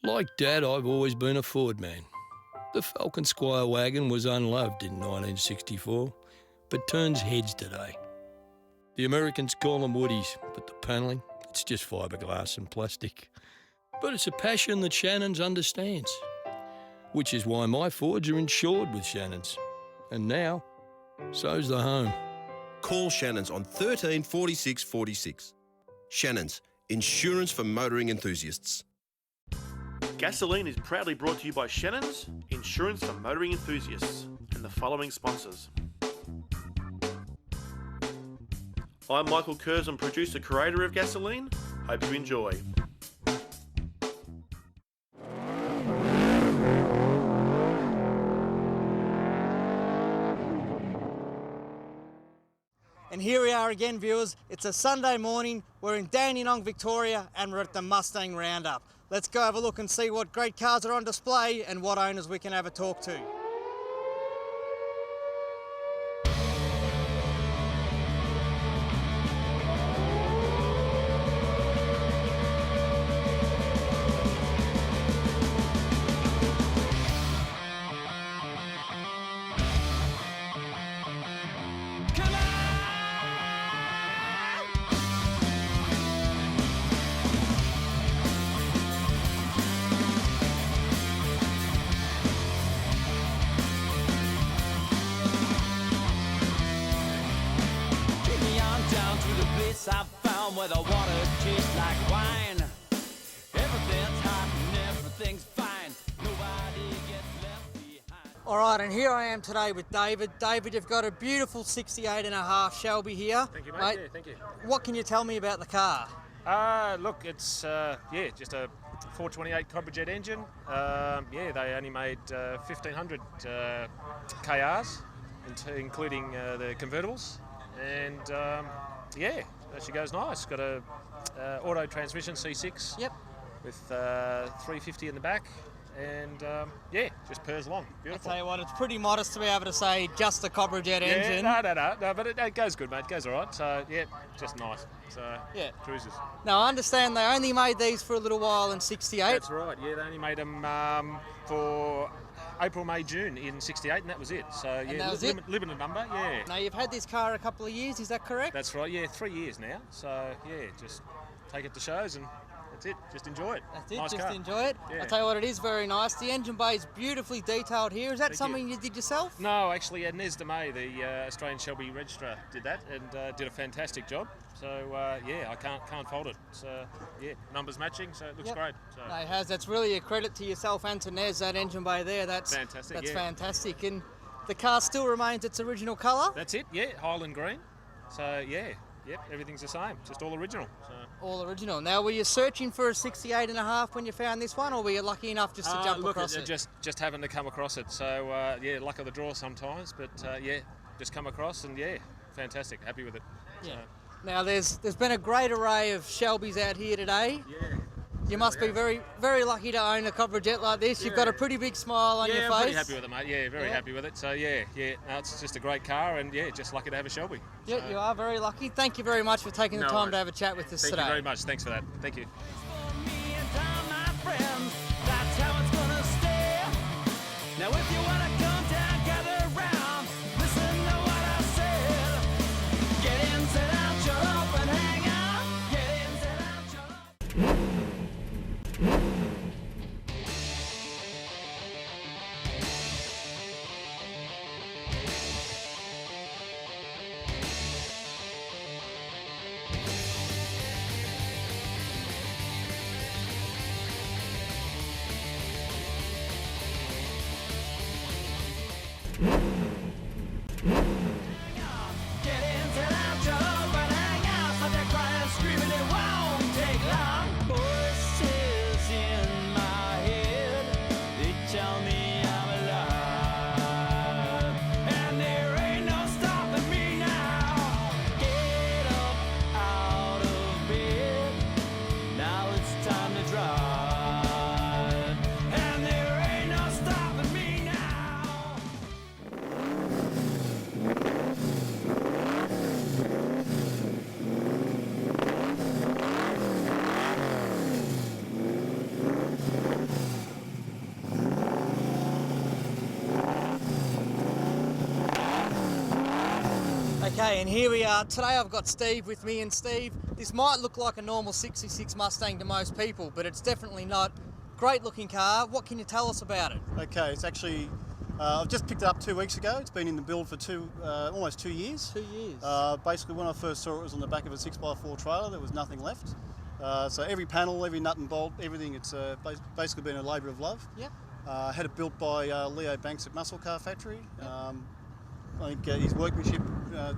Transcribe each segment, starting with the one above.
Like Dad, I've always been a Ford man. The Falcon Squire wagon was unloved in 1964, but turns heads today. The Americans call them woodies, but the panelling, it's just fiberglass and plastic. But it's a passion that Shannons understands, which is why my Fords are insured with Shannons. And now, so's the home. Call Shannons on 13 46 46. Shannons, insurance for motoring enthusiasts. Gasoline is proudly brought to you by Shannons, insurance for motoring enthusiasts, and the following sponsors. I'm Michael Curzon, producer, creator of Gasoline. Hope you enjoy. And here we are again, viewers. It's a Sunday morning. We're in Dandenong, Victoria, and we're at the Mustang Roundup. Let's go have a look and see what great cars are on display and what owners we can have a talk to. I found where the water tastes like wine. Everything's hot and everything's fine. Nobody gets left behind. All right, and here I am today with David. David, you've got a beautiful 68.5 Shelby here. Thank you, mate. Yeah, thank you. What can you tell me about the car? Look, it's just a 428 Cobra engine. They only made 1,500 KRs, including the convertibles, and she goes nice. Got a auto transmission C6. Yep. With 350 in the back, and just purrs along. Beautiful. I tell you what, it's pretty modest to be able to say just a Cobra Jet engine. No, but it goes good, mate. It goes all right. So just nice. So cruises. Now I understand they only made these for a little while in '68. That's right. Yeah, they only made them for April, May, June in '68, and that was it. So and that was it? Limited number. Yeah. Now you've had this car a couple of years. Is that correct? That's right. Yeah, 3 years now. So just take it to shows and. That's it, just enjoy it. That's it, nice just car. enjoy it. Yeah. I'll tell you what, it is very nice. The engine bay is beautifully detailed here. Is that Thank something you did yourself? No, actually, Nes de May, the Australian Shelby registrar, did that and did a fantastic job. So, I can't fault it. So, numbers matching, so it looks great. So. No, it has. That's really a credit to yourself and to Nes, that engine bay there. That's fantastic. That's fantastic. And the car still remains its original colour? That's it, Highland green. So, everything's the same, just all original. So. All original. Now, were you searching for a 68.5 when you found this one, or were you lucky enough just to jump across it? Just having to come across it. So, luck of the draw sometimes, but just come across and fantastic. Happy with it. Yeah. So. Now, there's been a great array of Shelbys out here today. Yeah. You must be very, very lucky to own a Cobra Jet like this. You've got a pretty big smile on your face. Yeah, I'm pretty happy with it, mate. Yeah, very happy with it. So, no, it's just a great car and, just lucky to have a Shelby. Yeah, so. You are very lucky. Thank you very much for taking the time to have a chat with us today. Thank you very much. Thanks for that. Thank you. Now, if you want to come down, gather round, listen to what I said. Get in, sit down, shut up, and hang out. Get in, sit down, shut up. Okay, and here we are. Today I've got Steve with me, and Steve, this might look like a normal 66 Mustang to most people, but it's definitely not. Great looking car. What can you tell us about it? Okay, it's actually, I've just picked it up 2 weeks ago. It's been in the build for almost 2 years. 2 years. Basically, when I first saw it, it was on the back of a 6x4 trailer. There was nothing left. So every panel, every nut and bolt, everything, it's basically been a labour of love. Yep. Had it built by Leo Banks at Muscle Car Factory. I think his workmanship,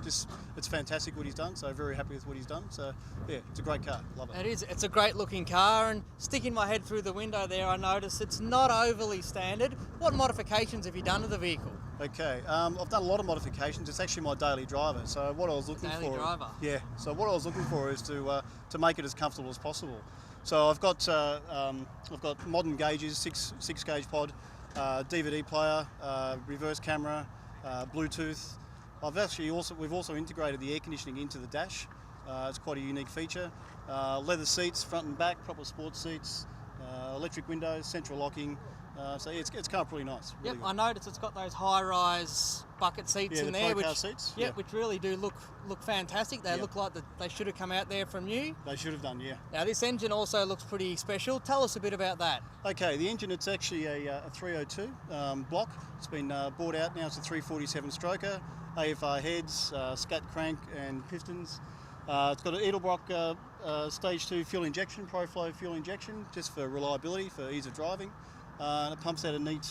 it's fantastic what he's done, so very happy with what he's done. So yeah, it's a great car, love it. It is, it's a great looking car, and sticking my head through the window there, I noticed it's not overly standard. What modifications have you done to the vehicle? Okay, I've done a lot of modifications. It's actually my daily driver. So what I was looking Daily for, driver? Yeah. So what I was looking for is to make it as comfortable as possible. So I've got modern gauges, six gauge pod, DVD player, reverse camera, Bluetooth. We've also integrated the air conditioning into the dash. It's quite a unique feature. Leather seats, front and back, proper sports seats, electric windows, central locking. So yeah, it's kind of pretty nice. Really Yep, I noticed it's got those high-rise bucket seats in there, pro car seats. Yep, which really do look fantastic. They look like they should have come out there from new. They should have done, yeah. Now this engine also looks pretty special. Tell us a bit about that. Okay, the engine, it's actually a 302 block. It's been bought out now. It's a 347 stroker, AFR heads, scat crank and pistons. It's got an Edelbrock stage 2 fuel injection, ProFlow fuel injection, just for reliability, for ease of driving. And it pumps out a neat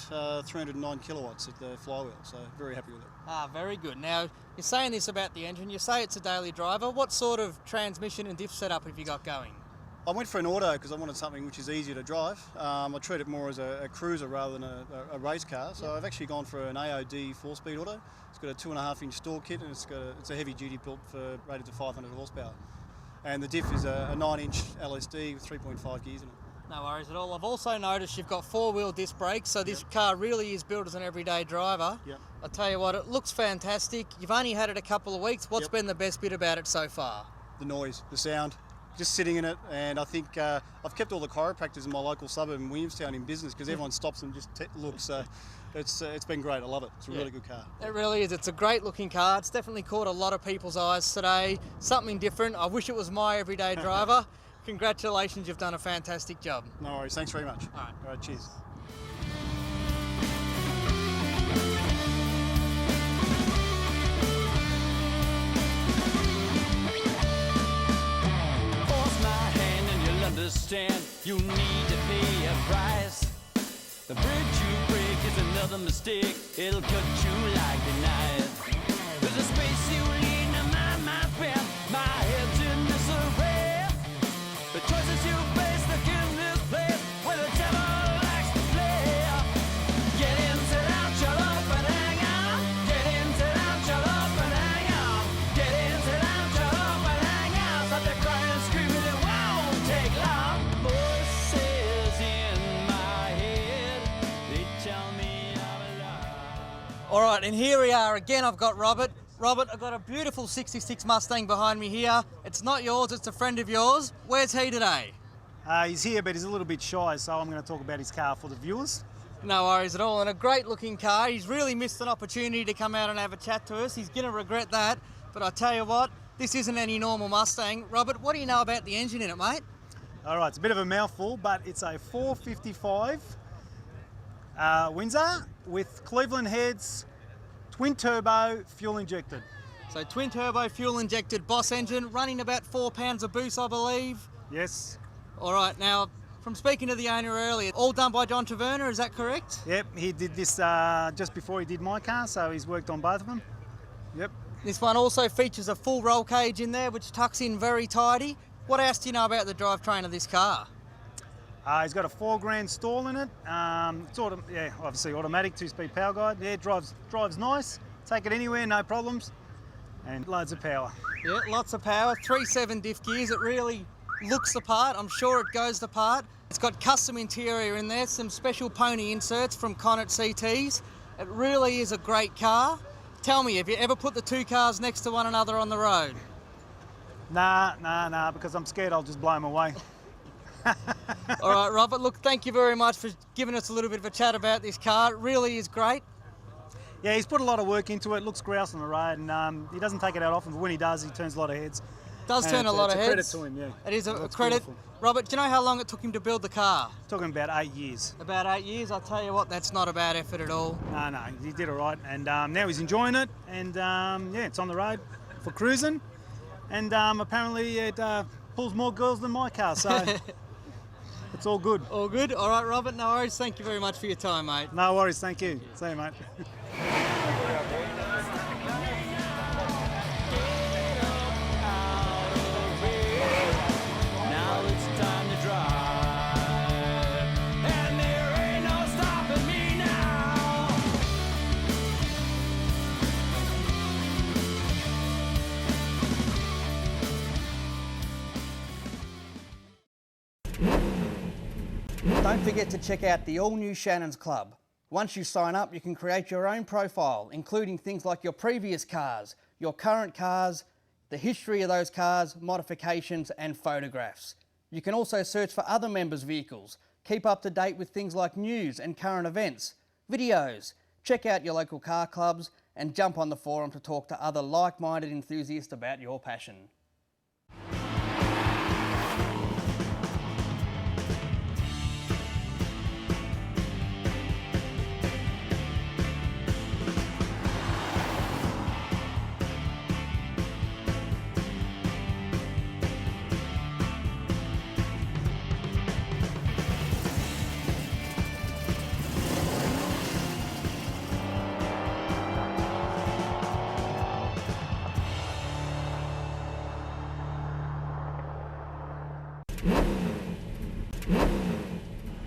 309 kilowatts at the flywheel, so very happy with it. Ah, very good. Now, you're saying this about the engine, you say it's a daily driver. What sort of transmission and diff setup have you got going? I went for an auto because I wanted something which is easier to drive. I treat it more as a cruiser rather than a race car, so I've actually gone for an AOD 4-speed auto. It's got a 2.5-inch store kit, and it's a heavy-duty built rated to 500 horsepower. And the diff is a 9-inch LSD with 3.5 gears in it. No worries at all. I've also noticed you've got 4-wheel disc brakes, so this car really is built as an everyday driver. Yep. I'll tell you what, it looks fantastic. You've only had it a couple of weeks. What's Yep. been the best bit about it so far? The noise, the sound, just sitting in it. And I think I've kept all the chiropractors in my local suburb in Williamstown in business because everyone stops and just looks. So it's been great. I love it. It's a really good car. It really is. It's a great looking car. It's definitely caught a lot of people's eyes today. Something different. I wish it was my everyday driver. Congratulations, you've done a fantastic job. No worries. Thanks very much. All right. All right, cheers. Force my hand and you'll understand you need to pay a price. The bridge you break is another mistake. It'll cut you like a knife. There's a space you lean to my pen. My head's in disarray. The choices you face, the in this place where the devil likes to play. Get in, sit down, shut up and hang out. Get in, sit down, shut up and hang out. Get in, sit down, shut up and hang out. Stop the crying and screaming, it won't take long. Voices in my head, they tell me I'm alive. All right, and here we are again. I've got Robert. Robert, I've got a beautiful 66 Mustang behind me here. It's not yours, it's a friend of yours. Where's he today? He's here, but he's a little bit shy, so I'm going to talk about his car for the viewers. No worries at all, and a great looking car. He's really missed an opportunity to come out and have a chat to us. He's going to regret that, but I tell you what, this isn't any normal Mustang. Robert, what do you know about the engine in it, mate? All right, it's a bit of a mouthful, but it's a 455 Windsor with Cleveland heads, twin turbo, fuel injected. So twin turbo fuel injected Boss engine, running about 4 pounds of boost, I believe. Yes. All right, now, from speaking to the owner earlier, all done by John Taverner, is that correct? Yep, he did this just before he did my car, so he's worked on both of them. Yep. This one also features a full roll cage in there, which tucks in very tidy. What else do you know about the drivetrain of this car? He's got a 4 grand stall in it. It's obviously automatic, 2-speed power guide. Yeah, it drives nice. Take it anywhere, no problems. And loads of power. Yeah, lots of power. 3.7 diff gears. It really looks the part. I'm sure it goes the part. It's got custom interior in there, some special pony inserts from Connacht CTs. It really is a great car. Tell me, have you ever put the two cars next to one another on the road? Nah, because I'm scared I'll just blow him away. All right, Robert, look, thank you very much for giving us a little bit of a chat about this car. It really is great. Yeah, he's put a lot of work into it. Looks grouse on the road, and he doesn't take it out often. But when he does, he turns a lot of heads. Does turn a lot of heads. It's a credit to him, yeah. It is a That's credit. beautiful. Robert, do you know how long it took him to build the car? Talking about 8 years. About 8 years. I'll tell you what, that's not a bad effort at all. No, he did all right, and now he's enjoying it, and yeah, it's on the road for cruising, and apparently it pulls more girls than my car, so it's all good. All good? All right, Robert, no worries. Thank you very much for your time, mate. No worries, thank you. See you, mate. Now it's time to drive, and there ain't no stopping me now. Don't forget to check out the all-new Shannons Club. Once you sign up, you can create your own profile, including things like your previous cars, your current cars, the history of those cars, modifications and photographs. You can also search for other members' vehicles, keep up to date with things like news and current events, videos, check out your local car clubs and jump on the forum to talk to other like-minded enthusiasts about your passion.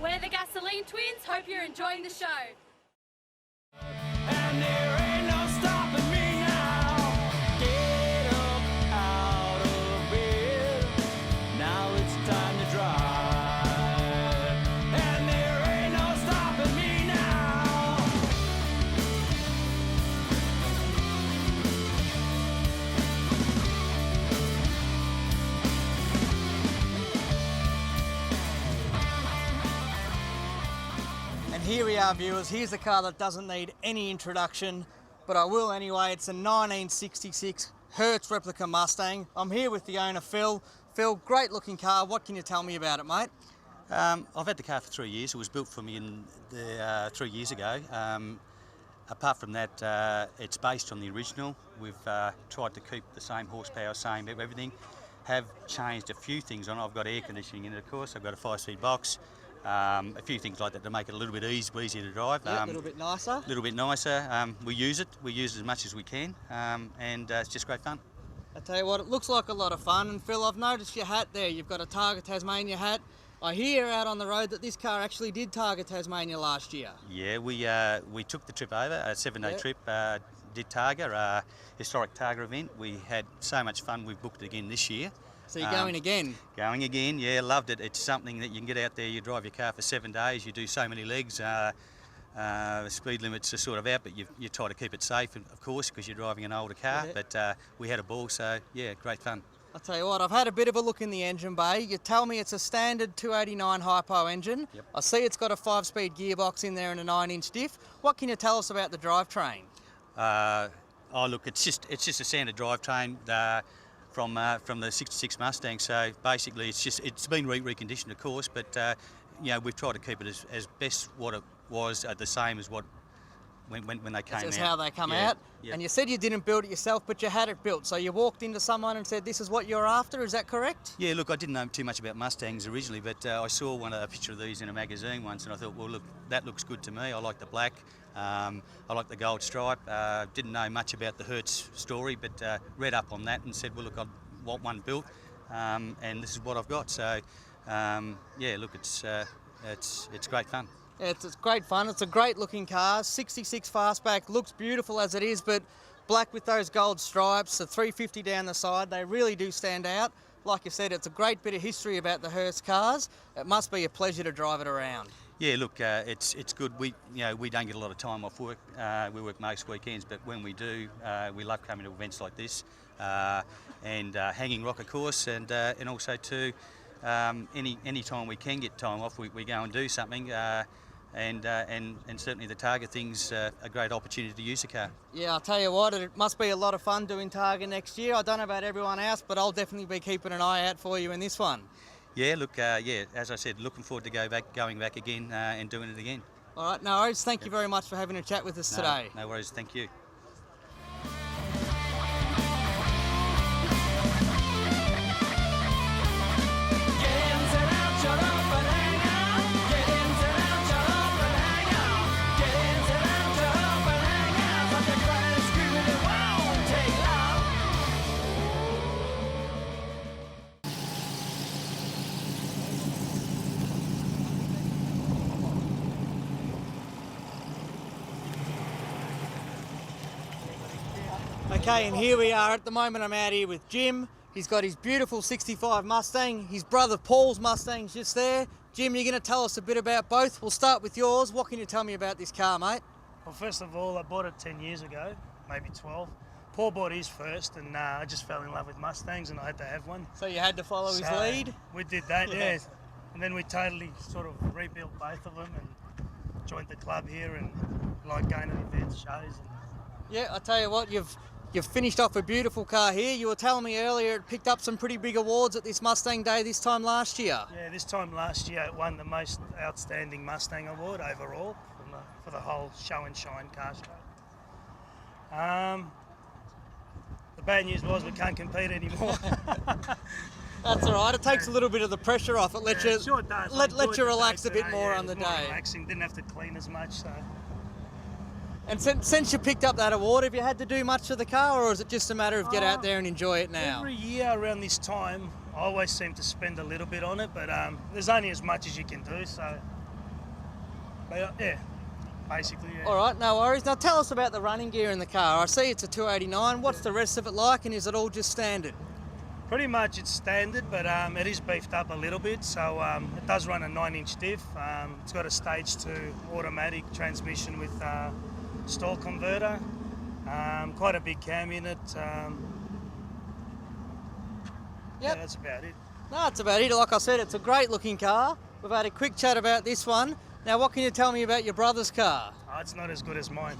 We're the Gasolene twins. Hope you're enjoying the show. And there ain't no stopping me now. Get up out of bed. Now it's time to drive. And there ain't no stopping me now. And here we are, viewers. Here's a car that doesn't need any introduction, but I will anyway. It's a 1966 Hertz replica Mustang. I'm here with the owner, Phil. Phil, great looking car. What can you tell me about it, mate? I've had the car for 3 years. It was built for me 3 years ago. Apart from that, it's based on the original. We've tried to keep the same horsepower, same everything. Have changed a few things on it. I've got air conditioning in it, of course. I've got a 5-speed box. A few things like that to make it a little bit easier to drive. Yeah, a little bit nicer. A little bit nicer. We use it as much as we can, and it's just great fun. I tell you what, it looks like a lot of fun. And Phil, I've noticed your hat there. You've got a Targa Tasmania hat. I hear out on the road that this car actually did Targa Tasmania last year. Yeah, we took the trip over, a 7-day trip, did Targa, historic Targa event. We had so much fun, we've booked it again this year. So you're going again? Going again, yeah, loved it. It's something that you can get out there, you drive your car for 7 days, you do so many legs, speed limits are sort of out, but you try to keep it safe, of course, because you're driving an older car, but we had a ball, so yeah, great fun. I'll tell you what, I've had a bit of a look in the engine bay. You tell me it's a standard 289 hypo engine. Yep. I see it's got a 5-speed gearbox in there and a 9-inch diff. What can you tell us about the drivetrain? Oh look, it's just a standard drivetrain from the 66 Mustang. So basically, it's been reconditioned, of course, but you know, we've tried to keep it as best what it was, the same as what when they came out. That's how they come out. Yep. And you said you didn't build it yourself, but you had it built. So you walked into someone and said, "This is what you're after." Is that correct? Yeah. Look, I didn't know too much about Mustangs originally, but I saw a picture of these in a magazine once, and I thought, well, look, that looks good to me. I like the black. I like the gold stripe. Didn't know much about the Hertz story, but read up on that and said, well, look, I want one built, and this is what I've got. So, yeah, look, it's great fun. It's great fun. It's a great looking car. 66 fastback, looks beautiful as it is, but black with those gold stripes, the 350 down the side, they really do stand out. Like you said, it's a great bit of history about the Hertz cars. It must be a pleasure to drive it around. Yeah, look, it's good. We don't get a lot of time off work. We work most weekends, but when we do, we love coming to events like this, and Hanging Rock, of course, and also too, any time we can get time off, we go and do something. and certainly the Targa thing's a great opportunity to use the car. Yeah, I'll tell you what, it must be a lot of fun doing Targa next year. I don't know about everyone else, but I'll definitely be keeping an eye out for you in this one. Yeah, look, as I said, looking forward to going back again and doing it again. All right, no worries. Thank you very much for having a chat with us today. No worries, thank you. Okay, and here we are. At the moment I'm out here with Jim. He's got his beautiful 65 Mustang. His brother Paul's Mustang's just there. Jim, you're going to tell us a bit about both. We'll start with yours. What can you tell me about this car, mate? Well, first of all, I bought it 10 years ago, maybe 12. Paul bought his first, and I just fell in love with Mustangs, and I had to have one. So you had to follow his lead? We did that, yeah. And then we totally sort of rebuilt both of them and joined the club here and like going to events, shows. And... Yeah, I tell you what, you've finished off a beautiful car here. You were telling me earlier it picked up some pretty big awards at this Mustang Day this time last year. Yeah, this time last year it won the most outstanding Mustang award overall for the whole show and shine car show. The bad news was we can't compete anymore. That's all right. It takes a little bit of the pressure off. It lets you sure does. let you relax a bit more on the more day. Relaxing. Didn't have to clean as much. So. And since you picked up that award, have you had to do much to the car, or is it just a matter of get out there and enjoy it now? Every year around this time, I always seem to spend a little bit on it, but there's only as much as you can do. So, but, yeah. Basically, yeah. All right, no worries. Now tell us about the running gear in the car. I see it's a 289. What's the rest of it like, and is it all just standard? Pretty much it's standard, but it is beefed up a little bit. So it does run a 9-inch diff. It's got a stage 2 automatic transmission with stall converter. Quite a big cam unit. Yeah, that's about it. No, that's about it. Like I said, it's a great looking car. We've had a quick chat about this one. Now, what can you tell me about your brother's car? Oh, it's not as good as mine.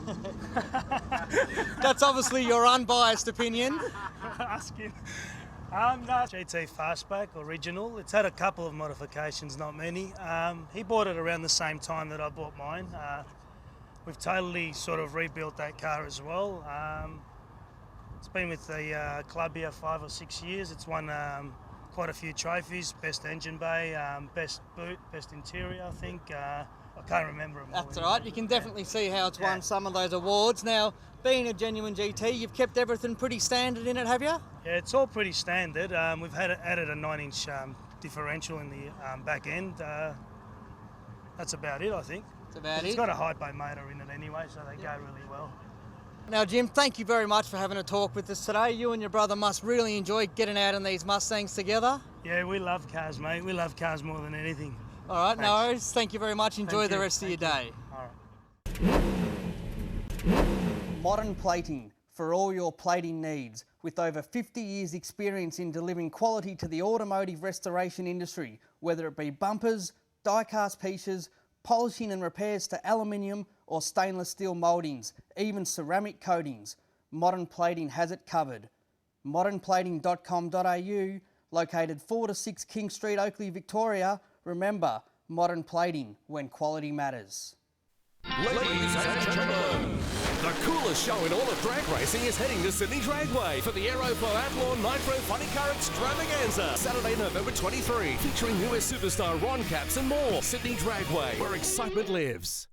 That's obviously your unbiased opinion. Asking. No, GT Fastback original. It's had a couple of modifications, not many. He bought it around the same time that I bought mine. We've totally sort of rebuilt that car as well. It's been with the club here 5 or 6 years. It's won quite a few trophies, best engine bay, best boot, best interior, I think. I can't remember them all. That's all right. You can definitely see how it's won some of those awards. Now, being a genuine GT, you've kept everything pretty standard in it, have you? Yeah, it's all pretty standard. We've added a 9-inch differential in the back end. That's about it, I think. That's about it. It's got a high bay motor in it anyway, so they go really well. Now, Jim, thank you very much for having a talk with us today. You and your brother must really enjoy getting out in these Mustangs together. Yeah, we love cars, mate. We love cars more than anything. All right, no worries. Thank you very much. Enjoy the rest of your day. All right. Modern Plating, for all your plating needs. With over 50 years experience in delivering quality to the automotive restoration industry, whether it be bumpers, die-cast pieces, polishing and repairs to aluminium or stainless steel mouldings, even ceramic coatings, Modern Plating has it covered. modernplating.com.au, located 4 to 6 King Street, Oakley, Victoria. Remember, Modern Plating, when quality matters. Ladies and gentlemen, the coolest show in all of drag racing is heading to Sydney Dragway for the Aeroflow Outlaw Nitro Funny Car Extravaganza, Saturday, November 23, featuring US superstar Ron Caps and more. Sydney Dragway, where excitement lives.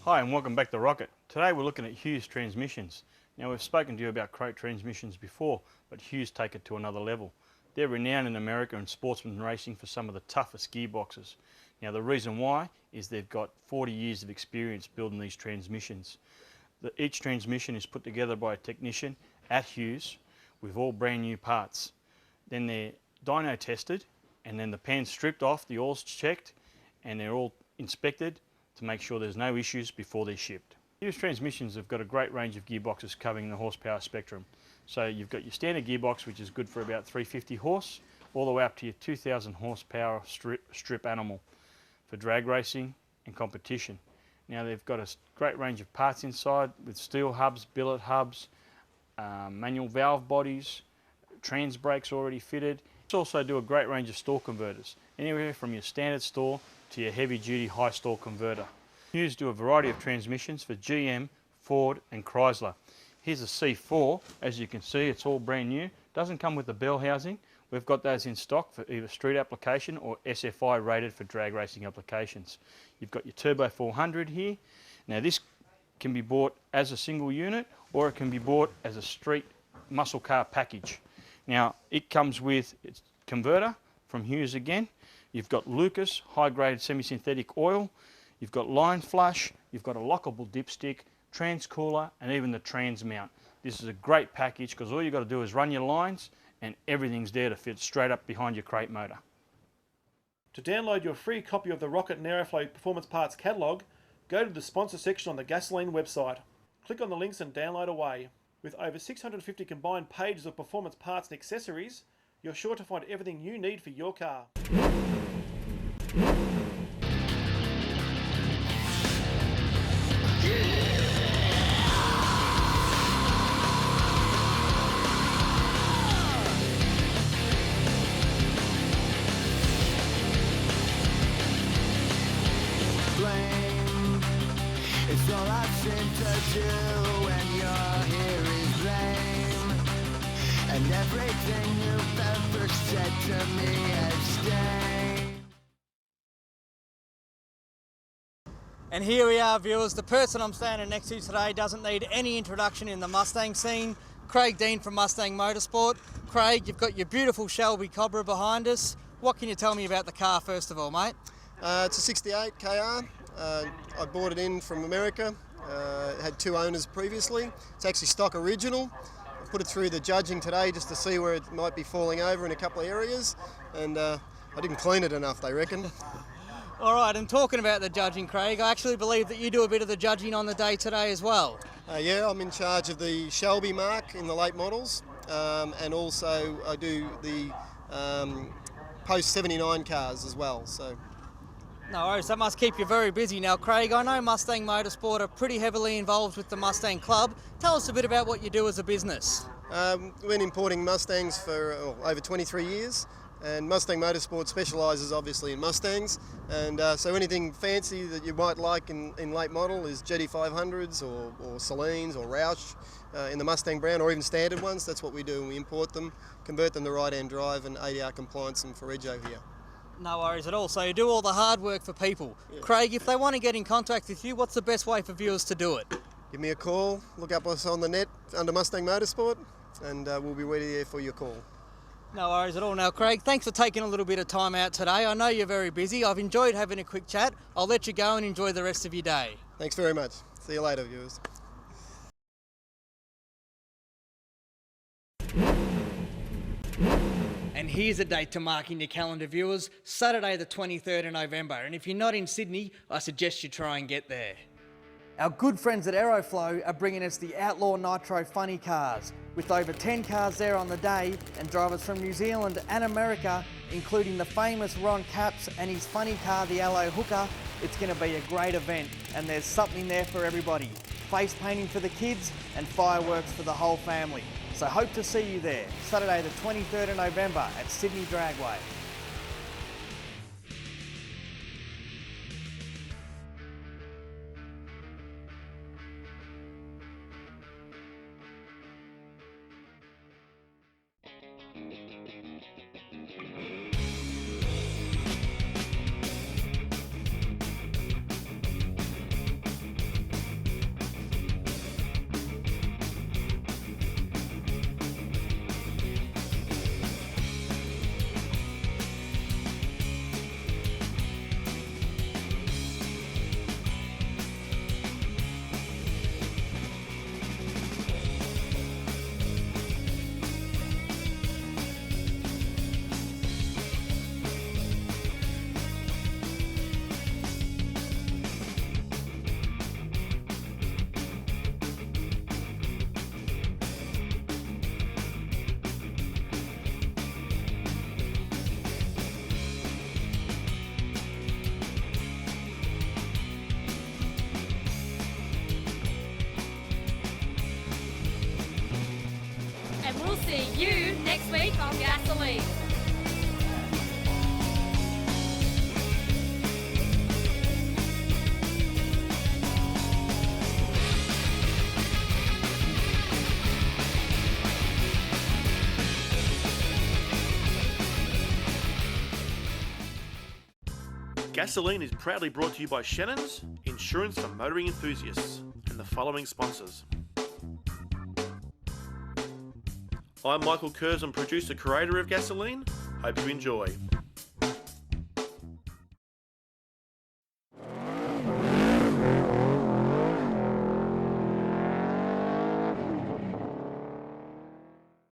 Hi and welcome back to Rocket. Today we're looking at Hughes transmissions. Now we've spoken to you about crate transmissions before, but Hughes take it to another level. They're renowned in America and sportsman racing for some of the toughest gearboxes. Now the reason why is they've got 40 years of experience building these transmissions. Each transmission is put together by a technician at Hughes with all brand new parts. Then they're dyno tested, and then the pan's stripped off, the oil's checked, and they're all inspected to make sure there's no issues before they're shipped. Hughes transmissions have got a great range of gearboxes covering the horsepower spectrum. So you've got your standard gearbox, which is good for about 350 horse, all the way up to your 2,000 horsepower strip animal for drag racing and competition. Now they've got a great range of parts inside with steel hubs, billet hubs, manual valve bodies, trans brakes already fitted. They also do a great range of stall converters, anywhere from your standard stall to your heavy duty high stall converter. Hughes do a variety of transmissions for GM, Ford and Chrysler. Here's a C4, as you can see it's all brand new, doesn't come with the bell housing. We've got those in stock for either street application or SFI rated for drag racing applications. You've got your Turbo 400 here. Now this can be bought as a single unit or it can be bought as a street muscle car package. Now it comes with its converter from Hughes again. You've got Lucas high-grade semi-synthetic oil. You've got line flush. You've got a lockable dipstick, trans cooler, and even the trans mount. This is a great package because all you've got to do is run your lines and everything's there to fit straight up behind your crate motor. To download your free copy of the Rocket and Aeroflow Performance Parts catalogue, go to the sponsor section on the Gasolene website. Click on the links and download away. With over 650 combined pages of performance parts and accessories, you're sure to find everything you need for your car. It's all I seem to do when you're here is blame. And everything you've ever said to me abstain. And here we are, viewers. The person I'm standing next to today doesn't need any introduction in the Mustang scene. Craig Dean from Mustang Motorsport. Craig, you've got your beautiful Shelby Cobra behind us. What can you tell me about the car first of all, mate? It's a 68 KR. I bought it in from America. It had two owners previously. It's actually stock original. I put it through the judging today just to see where it might be falling over in a couple of areas, and I didn't clean it enough, they reckon. All right, and talking about the judging, Craig, I actually believe that you do a bit of the judging on the day today as well. Yeah, I'm in charge of the Shelby mark in the late models, and also I do the post-79 cars as well. So. No worries, that must keep you very busy. Now, Craig, I know Mustang Motorsport are pretty heavily involved with the Mustang Club. Tell us a bit about what you do as a business. We've been importing Mustangs for over 23 years, and Mustang Motorsport specialises obviously in Mustangs, and so anything fancy that you might like in late model is Jetty 500s or Salenes or Roush in the Mustang brand, or even standard ones. That's what we do, and we import them, convert them to right-hand drive and ADR compliance them for Rego here. No worries at all. So you do all the hard work for people. Yeah. Craig, if they want to get in contact with you, what's the best way for viewers to do it? Give me a call, look up us on the net under Mustang Motorsport, and we'll be ready there for your call. No worries at all. Now, Craig, thanks for taking a little bit of time out today. I know you're very busy. I've enjoyed having a quick chat. I'll let you go and enjoy the rest of your day. Thanks very much. See you later, viewers. And here's a date to mark in your calendar, viewers, Saturday the 23rd of November. And if you're not in Sydney, I suggest you try and get there. Our good friends at Aeroflow are bringing us the Outlaw Nitro Funny Cars. With over 10 cars there on the day and drivers from New Zealand and America, including the famous Ron Capps and his funny car, the Allo Hooker, it's going to be a great event, and there's something there for everybody. Face painting for the kids and fireworks for the whole family. So hope to see you there, Saturday the 23rd of November at Sydney Dragway. see you next week on Gasolene. Gasolene is proudly brought to you by Shannons, insurance for motoring enthusiasts, and the following sponsors. I'm Michael Curzon, producer, creator of Gasolene. Hope you enjoy.